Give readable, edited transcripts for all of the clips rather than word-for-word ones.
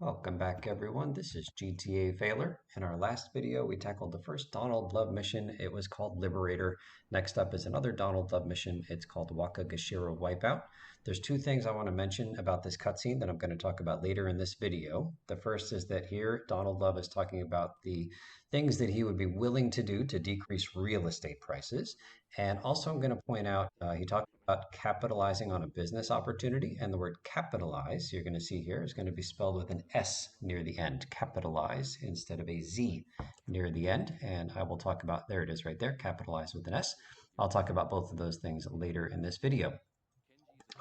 Welcome back, everyone. This is GTA Failer. In our last video, we tackled the first Donald Love mission. It was called Liberator. Next up is another Donald Love mission. It's called Waka-gashira Wipeout. There's two things I want to mention about this cutscene that I'm going to talk about later in this video. The first is that here, Donald Love is talking about the things that he would be willing to do to decrease real estate prices. And also, I'm going to point out, he talked about capitalizing on a business opportunity, and the word capitalize, you're going to see here, is going to be spelled with an S near the end, capitalize instead of a Z near the end. And I will talk about, there it is right there, capitalize with an S. I'll talk about both of those things later in this video.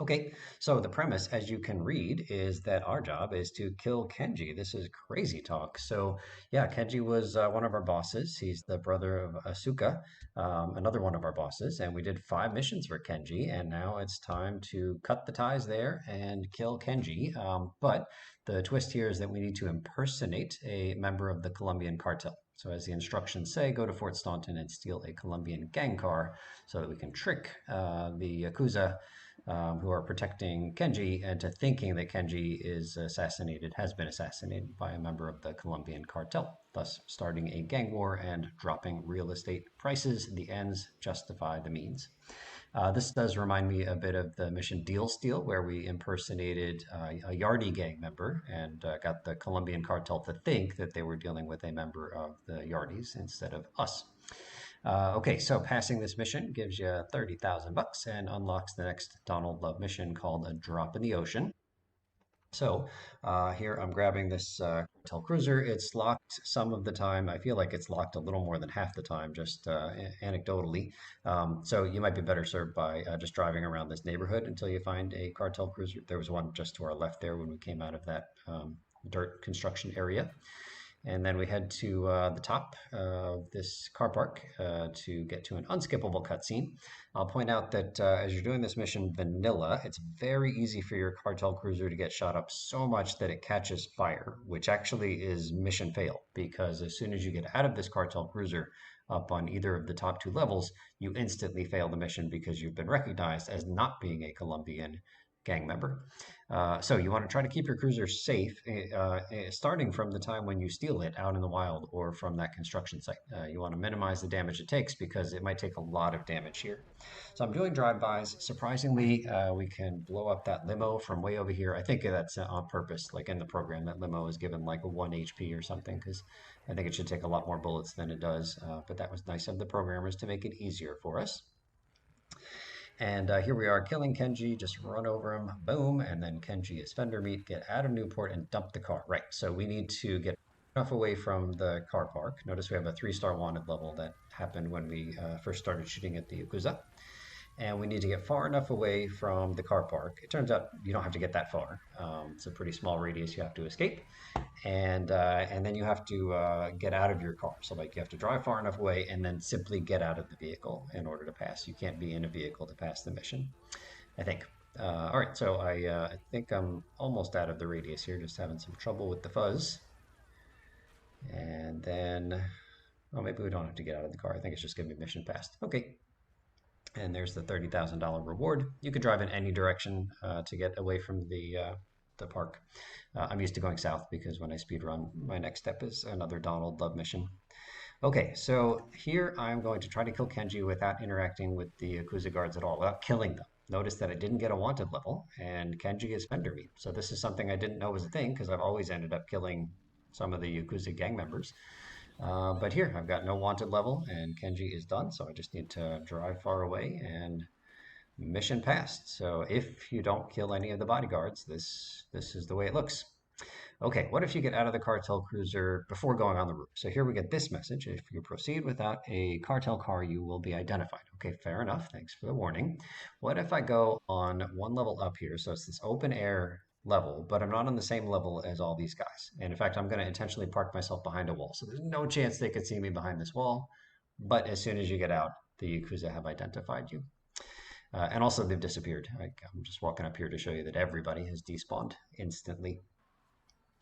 Okay, so the premise, as you can read, is that our job is to kill Kenji. This is crazy talk. So, yeah, Kenji was one of our bosses. He's the brother of Asuka, another one of our bosses. And we did 5 missions for Kenji. And now it's time to cut the ties there and kill Kenji. But the twist here is that we need to impersonate a member of the Colombian cartel. So, as the instructions say, go to Fort Staunton and steal a Colombian gang car so that we can trick the Yakuza who are protecting Kenji into thinking that Kenji has been assassinated by a member of the Colombian cartel, thus starting a gang war and dropping real estate prices. The ends justify the means. This does remind me a bit of the mission Deal Steal, where we impersonated a Yardie gang member and got the Colombian cartel to think that they were dealing with a member of the Yardies instead of us. Okay, so passing this mission gives you 30,000 bucks and unlocks the next Donald Love mission called A Drop in the Ocean. So here I'm grabbing this cartel cruiser. It's locked some of the time. I feel like it's locked a little more than half the time, just anecdotally. So you might be better served by just driving around this neighborhood until you find a cartel cruiser. There was one just to our left there when we came out of that dirt construction area. And then we head to the top of this car park to get to an unskippable cutscene. I'll point out that as you're doing this mission vanilla, it's very easy for your cartel cruiser to get shot up so much that it catches fire, which actually is mission fail, because as soon as you get out of this cartel cruiser up on either of the top 2 levels, you instantly fail the mission because you've been recognized as not being a Colombian gang member. So you want to try to keep your cruiser safe, starting from the time when you steal it out in the wild or from that construction site. You want to minimize the damage it takes because it might take a lot of damage here. So I'm doing drive-bys. Surprisingly, we can blow up that limo from way over here. I think that's on purpose, like in the program, that limo is given like a 1 HP or something, because I think it should take a lot more bullets than it does. But that was nice of the programmers to make it easier for us. And here we are killing Kenji, just run over him, boom, and then Kenji is fender meat, get out of Newport and dump the car. Right, so we need to get enough away from the car park. Notice we have a 3-star wanted level that happened when we first started shooting at the Yakuza. And we need to get far enough away from the car park. It turns out you don't have to get that far. It's a pretty small radius you have to escape. And then you have to get out of your car. So like you have to drive far enough away and then simply get out of the vehicle in order to pass. You can't be in a vehicle to pass the mission, I think. All right, so I think I'm almost out of the radius here, just having some trouble with the fuzz. And then, oh, maybe we don't have to get out of the car. I think it's just giving me mission passed. Okay. And there's the $30,000 reward. You could drive in any direction to get away from the park. I'm used to going south because when I speed run, my next step is another Donald Love mission. Okay, so here I'm going to try to kill Kenji without interacting with the Yakuza guards at all, without killing them. Notice that I didn't get a wanted level, and Kenji is fender meat. So this is something I didn't know was a thing because I've always ended up killing some of the Yakuza gang members. But here, I've got no wanted level, and Kenji is done, so I just need to drive far away, and mission passed. So if you don't kill any of the bodyguards, this is the way it looks. Okay, what if you get out of the cartel cruiser before going on the roof? So here we get this message. If you proceed without a cartel car, you will be identified. Okay, fair enough. Thanks for the warning. What if I go on 1 level up here? So it's this open air level, but I'm not on the same level as all these guys. And in fact, I'm going to intentionally park myself behind a wall. So there's no chance they could see me behind this wall. But as soon as you get out, the Yakuza have identified you. And also they've disappeared. I'm just walking up here to show you that everybody has despawned instantly.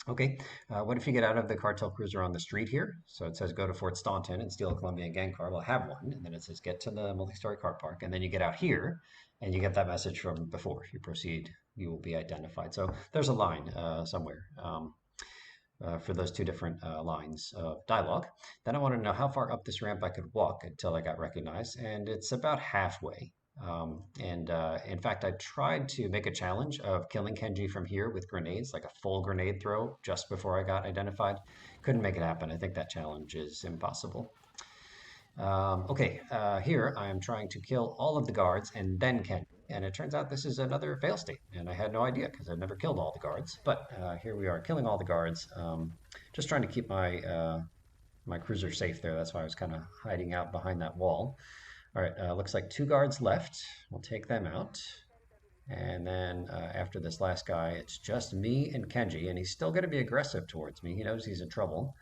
Okay, what if you get out of the cartel cruiser on the street here? So it says go to Fort Staunton and steal a Colombian gang car. Well, I have one. And then it says get to the multi-story car park. And then you get out here and you get that message from before. If you proceed, you will be identified. So there's a line somewhere. for those two different lines of dialogue. Then I wanted to know how far up this ramp I could walk until I got recognized, and it's about halfway. And in fact, I tried to make a challenge of killing Kenji from here with grenades, like a full grenade throw just before I got identified. Couldn't make it happen. I think that challenge is impossible. Here I am trying to kill all of the guards and then Kenji. And it turns out this is another fail state, and I had no idea because I've never killed all the guards. But here we are, killing all the guards. Just trying to keep my cruiser safe there. That's why I was kind of hiding out behind that wall. All right, looks like two guards left. We'll take them out. And then after this last guy, it's just me and Kenji, and he's still going to be aggressive towards me. He knows he's in trouble.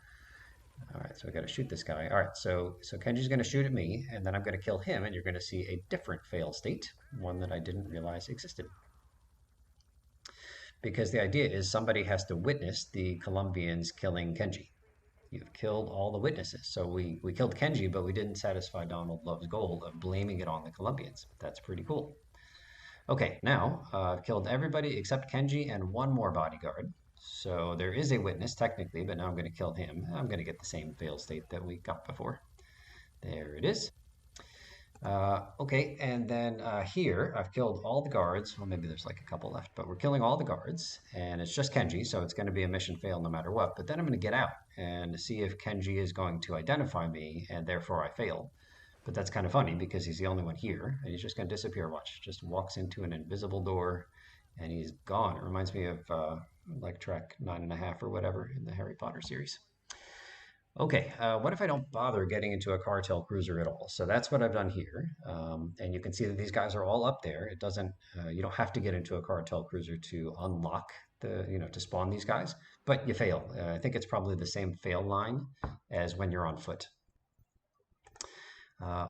All right, so we got to shoot this guy. All right, so Kenji's going to shoot at me, and then I'm going to kill him, and you're going to see a different fail state, one that I didn't realize existed. Because the idea is somebody has to witness the Colombians killing Kenji. You've killed all the witnesses. So we killed Kenji, but we didn't satisfy Donald Love's goal of blaming it on the Colombians. That's pretty cool. Okay, now I've killed everybody except Kenji and one more bodyguard. So there is a witness technically, but now I'm going to kill him. I'm going to get the same fail state that we got before. There it is. Okay, and then here I've killed all the guards. Well, maybe there's like a couple left, but we're killing all the guards, and it's just Kenji, so it's going to be a mission fail no matter what. But then I'm going to get out and see if Kenji is going to identify me, and therefore I fail. But that's kind of funny because he's the only one here, and he's just going to disappear. Watch, just walks into an invisible door, and he's gone. It reminds me of like track 9.5 or whatever in the Harry Potter series. Okay, what if I don't bother getting into a cartel cruiser at all? So that's what I've done here. And you can see that these guys are all up there. It doesn't, you don't have to get into a cartel cruiser to unlock to spawn these guys, but you fail. I think it's probably the same fail line as when you're on foot.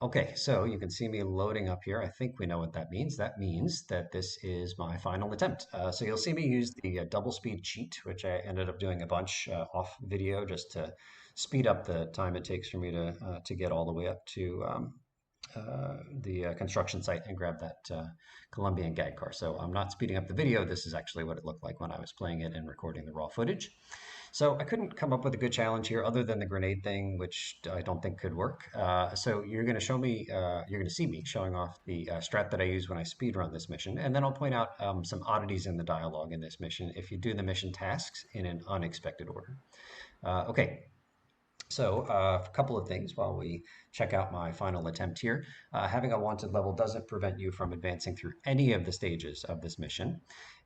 Okay, so you can see me loading up here. I think we know what that means. That means that this is my final attempt. So you'll see me use the double speed cheat, which I ended up doing a bunch off video just to speed up the time it takes for me to get all the way up to the construction site and grab that Colombian gag car. So I'm not speeding up the video. This is actually what it looked like when I was playing it and recording the raw footage. So I couldn't come up with a good challenge here other than the grenade thing, which I don't think could work. So you're going to show me, you're going to see me showing off the strat that I use when I speed run this mission. And then I'll point out some oddities in the dialogue in this mission if you do the mission tasks in an unexpected order. Okay. So a couple of things while we check out my final attempt here. Having a wanted level doesn't prevent you from advancing through any of the stages of this mission.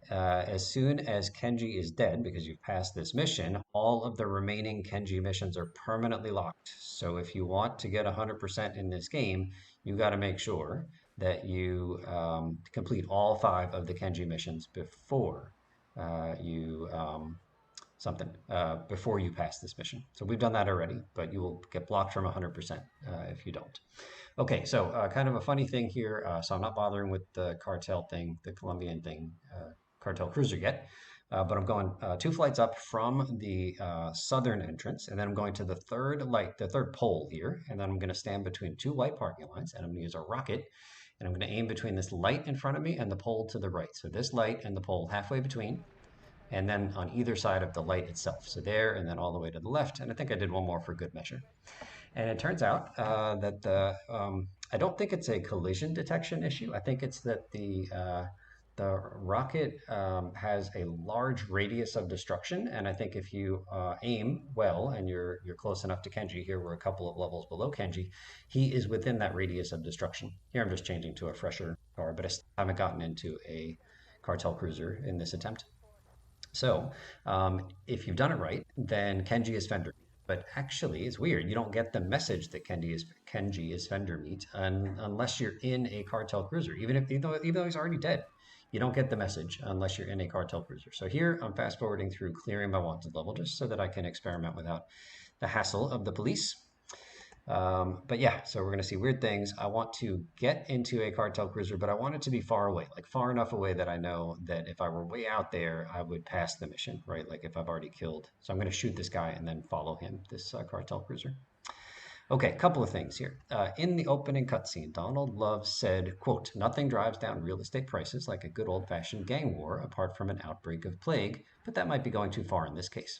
As soon as Kenji is dead, because you've passed this mission, all of the remaining Kenji missions are permanently locked. So if you want to get 100% in this game, you got to make sure that you complete all 5 of the Kenji missions before you before you pass this mission. So we've done that already, but you will get blocked from 100% if you don't. Okay, so kind of a funny thing here. So I'm not bothering with the cartel thing, the Colombian thing, cartel cruiser yet, but I'm going 2 flights up from the southern entrance, and then I'm going to the third pole here, and then I'm going to stand between 2 white parking lines, and I'm going to use a rocket, and I'm going to aim between this light in front of me and the pole to the right. So this light and the pole halfway between, and then on either side of the light itself. So there, and then all the way to the left. And I think I did one more for good measure. And it turns out that I don't think it's a collision detection issue. I think it's that the rocket has a large radius of destruction. And I think if you aim well and you're close enough to Kenji, here we're a couple of levels below Kenji, he is within that radius of destruction. Here I'm just changing to a fresher car, but I still haven't gotten into a cartel cruiser in this attempt. So if you've done it right, then Kenji is Fender. But actually, it's weird. You don't get the message that Kenji is Fender meat unless you're in a cartel cruiser. Even though he's already dead, you don't get the message unless you're in a cartel cruiser. So here I'm fast forwarding through clearing my wanted level just so that I can experiment without the hassle of the police. But yeah, so we're going to see weird things. I want to get into a cartel cruiser, but I want it to be far away, like far enough away that I know that if I were way out there, I would pass the mission, right? Like if I've already killed. So I'm going to shoot this guy and then follow him, this cartel cruiser. Okay, a couple of things here. In the opening cutscene, Donald Love said, quote, "Nothing drives down real estate prices like a good old-fashioned gang war apart from an outbreak of plague, but that might be going too far in this case."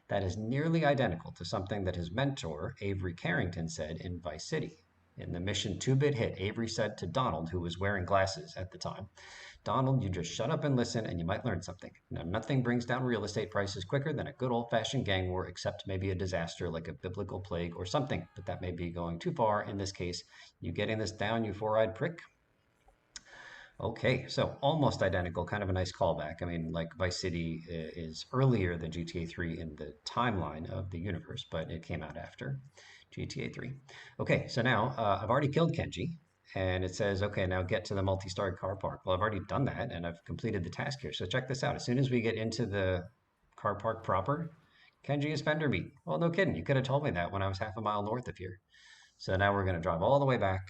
That is nearly identical to something that his mentor, Avery Carrington, said in Vice City. In the Mission 2-bit hit, Avery said to Donald, who was wearing glasses at the time, Donald, you just shut up and listen and you might learn something. Now, nothing brings down real estate prices quicker than a good old fashioned gang war, except maybe a disaster like a biblical plague or something, but that may be going too far in this case. You getting this down, you four-eyed prick? Okay, so almost identical, kind of a nice callback. I mean, like Vice City is earlier than GTA 3 in the timeline of the universe, but it came out after GTA 3. Okay, so now I've already killed Kenji, and it says, okay, now get to the multi-story car park. Well, I've already done that, and I've completed the task here. So check this out. As soon as we get into the car park proper, Kenji is fender beat. Well, no kidding. You could have told me that when I was half a mile north of here. So now we're going to drive all the way back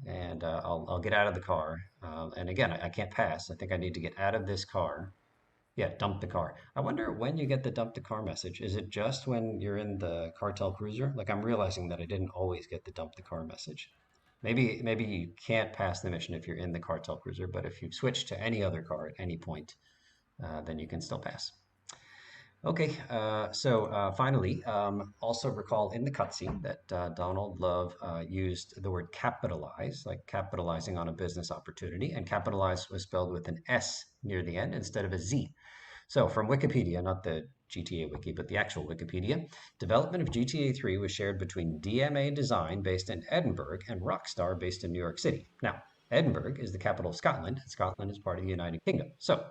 and I'll get out of the car. And again, I can't pass. I think I need to get out of this car. Yeah, dump the car. I wonder when you get the dump the car message. Is it just when you're in the cartel cruiser? Like I'm realizing that I didn't always get the dump the car message. Maybe you can't pass the mission if you're in the cartel cruiser, but if you switch to any other car at any point, then you can still pass. Okay, finally, also recall in the cutscene that Donald Love used the word capitalize, like capitalizing on a business opportunity, and capitalize was spelled with an S near the end instead of a Z. So from Wikipedia, not the GTA wiki, but the actual Wikipedia, development of GTA 3 was shared between DMA Design based in Edinburgh and Rockstar based in New York City. Now, Edinburgh is the capital of Scotland. Scotland is part of the United Kingdom. So,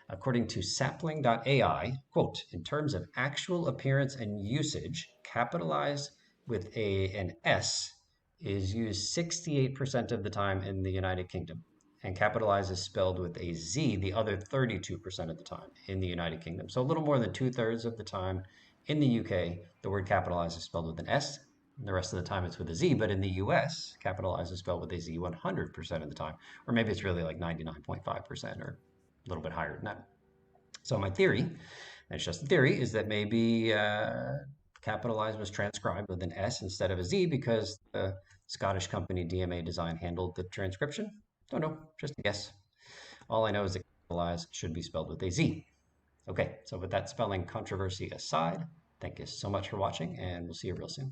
according to sapling.ai, quote, in terms of actual appearance and usage, capitalize with an S is used 68% of the time in the United Kingdom and capitalize is spelled with a Z the other 32% of the time in the United Kingdom. So a little more than 2/3 of the time in the UK, the word capitalize is spelled with an S. And the rest of the time it's with a Z. But in the US, capitalize is spelled with a Z 100% of the time. Or maybe it's really like 99.5% or a little bit higher than that. So my theory, and it's just a theory, is that maybe capitalize was transcribed with an S instead of a Z because the Scottish company DMA Design handled the transcription. Don't know, just a guess. All I know is that capitalize should be spelled with a Z. Okay, so with that spelling controversy aside, thank you so much for watching, and we'll see you real soon.